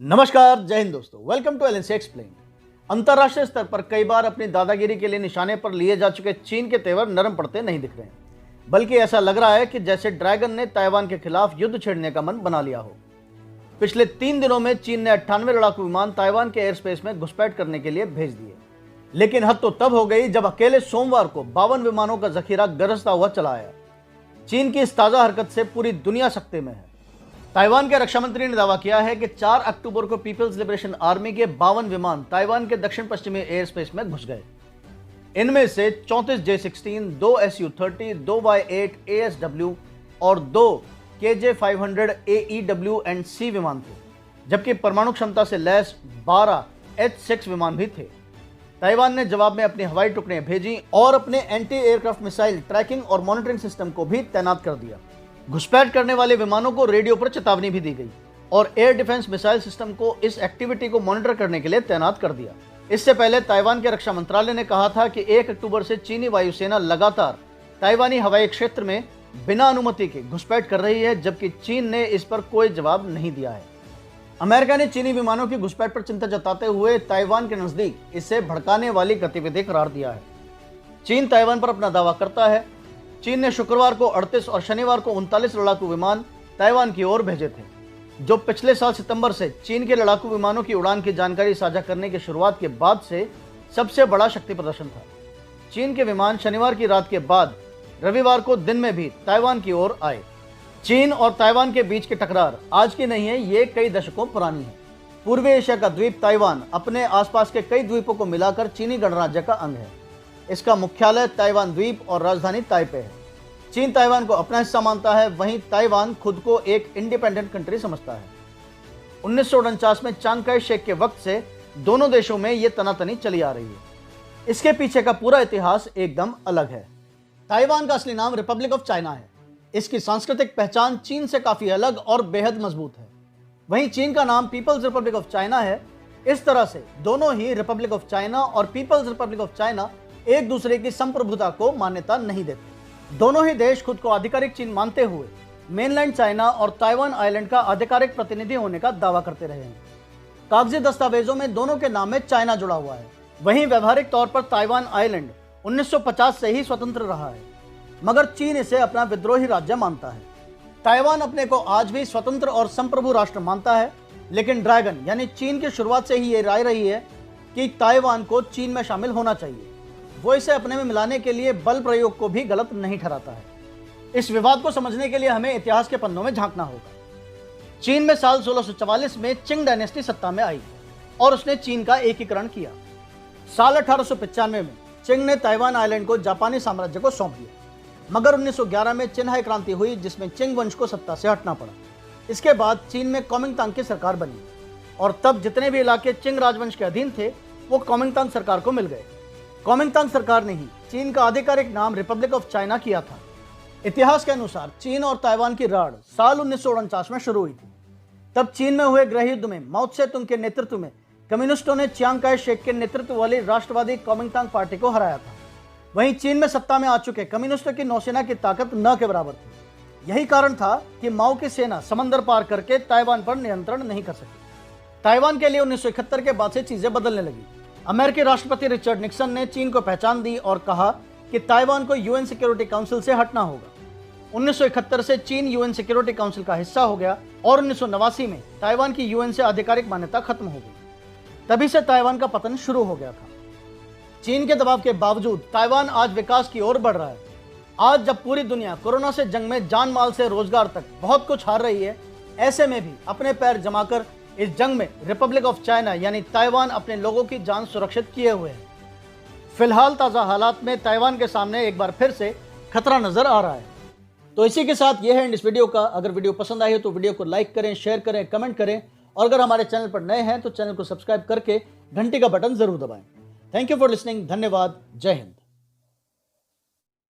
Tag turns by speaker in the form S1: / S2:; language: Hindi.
S1: नमस्कार, जय हिंद दोस्तों। Welcome to LNC explain. अंतर्राष्ट्रीय स्तर पर कई बार अपनी दादागिरी के लिए निशाने पर लिए जा चुके चीन के तेवर नरम पड़ते नहीं दिख रहे हैं, बल्कि ऐसा लग रहा है कि जैसे ड्रैगन ने ताइवान के खिलाफ युद्ध छेड़ने का मन बना लिया हो। पिछले 3 दिनों में चीन ने 98 लड़ाकू विमान ताइवान के एयर स्पेस में घुसपैठ करने के लिए भेज दिए, लेकिन हद तो तब हो गई जब अकेले सोमवार को 52 विमानों का जखीरा गरजता हुआ चला आया। चीन की इस ताजा हरकत से पूरी दुनिया सकते में है। ताइवान के रक्षा मंत्री ने दावा किया है कि 4 अक्टूबर को पीपल्स लिबरेशन आर्मी के 52 विमान ताइवान के दक्षिण पश्चिमी एयर स्पेस में घुस गए। इनमें से 34 J-16, 2 Su-30, 2 Y-8 ASW और 2 KJ-500 AEW&C विमान थे, जबकि परमाणु क्षमता से लैस 12 H-6 विमान भी थे। ताइवान ने जवाब में अपनी हवाई टुकड़ियां भेजी और अपने एंटी एयरक्राफ्ट मिसाइल ट्रैकिंग और मॉनिटरिंग सिस्टम को भी तैनात कर दिया। घुसपैठ करने वाले विमानों को रेडियो पर चेतावनी भी दी गई और एयर डिफेंस मिसाइल सिस्टम को इस एक्टिविटी को मॉनिटर करने के लिए तैनात कर दिया। इससे पहले ताइवान के रक्षा मंत्रालय ने कहा था कि 1 अक्टूबर से चीनी वायुसेना लगातार ताइवानी हवाई क्षेत्र में बिना अनुमति के घुसपैठ कर रही है, जबकि चीन ने इस पर कोई जवाब नहीं दिया है। अमेरिका ने चीनी विमानों की घुसपैठ पर चिंता जताते हुए ताइवान के नजदीक इसे भड़काने वाली गतिविधि करार दिया है। चीन ताइवान पर अपना दावा करता है। चीन ने शुक्रवार को 38 और शनिवार को 39 लड़ाकू विमान ताइवान की ओर भेजे थे, जो पिछले साल सितंबर से चीन के लड़ाकू विमानों की उड़ान की जानकारी साझा करने की शुरुआत के बाद से सबसे बड़ा शक्ति प्रदर्शन था। चीन के विमान शनिवार की रात के बाद रविवार को दिन में भी ताइवान की ओर आए। चीन और ताइवान के बीच की टकरार आज की नहीं है, ये कई दशकों पुरानी है। पूर्वी एशिया का द्वीप ताइवान अपने आसपास के कई द्वीपों को मिलाकर चीनी गणराज्य का अंग है। इसका मुख्यालय ताइवान द्वीप और राजधानी ताइपे है। चीन ताइवान को अपना हिस्सा मानता है, वहीं ताइवान खुद को एक इंडिपेंडेंट कंट्री समझता है। 1949 में चांग काई शेक के वक्त से दोनों देशों में ये तनातनी चली आ रही है। इसके पीछे का पूरा इतिहास एकदम अलग है। ताइवान का असली नाम रिपब्लिक ऑफ चाइना है। इसकी सांस्कृतिक पहचान चीन से काफी अलग और बेहद मजबूत है। वहीं चीन का नाम पीपल्स रिपब्लिक ऑफ चाइना है। इस तरह से दोनों ही रिपब्लिक ऑफ चाइना और पीपल्स रिपब्लिक ऑफ चाइना एक दूसरे की संप्रभुता को मान्यता नहीं देते। दोनों ही देश खुद को आधिकारिक चीन मानते हुए मेनलैंड चाइना और ताइवान आइलैंड का आधिकारिक प्रतिनिधि होने का दावा करते रहे हैं। कागजी दस्तावेजों में दोनों के नाम में चाइना जुड़ा हुआ है। वहीं व्यवहारिक तौर पर ताइवान आइलैंड 1950 से ही स्वतंत्र रहा है, मगर चीन इसे अपना विद्रोही राज्य मानता है। ताइवान अपने को आज भी स्वतंत्र और संप्रभु राष्ट्र मानता है, लेकिन ड्रैगन यानी चीन की शुरुआत से ही ये राय रही है कि ताइवान को चीन में शामिल होना चाहिए। वो इसे अपने में मिलाने के लिए बल प्रयोग को भी गलत नहीं ठहराता है। इस विवाद को समझने के लिए हमें इतिहास के पन्नों में झांकना होगा। चीन में साल 1644 में चिंग डायनेस्टी सत्ता में आई और उसने चीन का एकीकरण किया। साल 1895 में चिंग ने ताइवान आइलैंड को जापानी साम्राज्य को सौंप दिया, मगर 1911 में चिन्हाई क्रांति हुई, जिसमें चिंग वंश को सत्ता से हटना पड़ा। इसके बाद चीन में कॉमिंगतांग की सरकार बनी और तब जितने भी इलाके चिंग राजवंश के अधीन थे वो कॉमिंगतांग सरकार को मिल गए। कॉमिंगतांग सरकार ने ही चीन का आधिकारिक नाम रिपब्लिक ऑफ चाइना किया था। इतिहास के अनुसार चीन और ताइवान की राड़ साल 1949 में शुरू हुई थी। तब चीन में हुए गृह युद्ध में माओ त्से तुंग के नेतृत्व में कम्युनिस्टों ने चियांग काई शेक के नेतृत्व वाली राष्ट्रवादी कॉमिंगतांग पार्टी को हराया था। वहीं चीन में सत्ता में आ चुके कम्युनिस्टों की नौसेना की ताकत न के बराबर थी। यही कारण था कि माओ की सेना समंदर पार करके ताइवान पर नियंत्रण नहीं कर सकी। ताइवान के लिए 1971 के बाद से चीजें बदलने लगी। अमेरिकी राष्ट्रपति रिचर्ड निक्सन ने चीन को पहचान दी और कहा कि ताइवान को यूएन सिक्योरिटी काउंसिल से हटना होगा। 1971 से चीन यूएन सिक्योरिटी काउंसिल का हिस्सा हो गया और 1989 में ताइवान की यूएन से आधिकारिक मान्यता खत्म हो गई। तभी से ताइवान का पतन शुरू हो गया था। चीन के दबाव के बावजूद ताइवान आज विकास की ओर बढ़ रहा है। आज जब पूरी दुनिया कोरोना से जंग में जान माल से रोजगार तक बहुत कुछ हार रही है, ऐसे में भी अपने पैर जमाकर इस जंग में रिपब्लिक ऑफ चाइना यानी ताइवान अपने लोगों की जान सुरक्षित किए हुए है। फिलहाल ताज़ा हालात में ताइवान के सामने एक बार फिर से खतरा नजर आ रहा है। तो इसी के साथ यह है एंड इस वीडियो का। अगर वीडियो पसंद आई हो तो वीडियो को लाइक करें, शेयर करें, कमेंट करें और अगर हमारे चैनल पर नए हैं तो चैनल को सब्सक्राइब करके घंटी का बटन जरूर दबाएं। Thank you for listening. धन्यवाद। जय हिंद।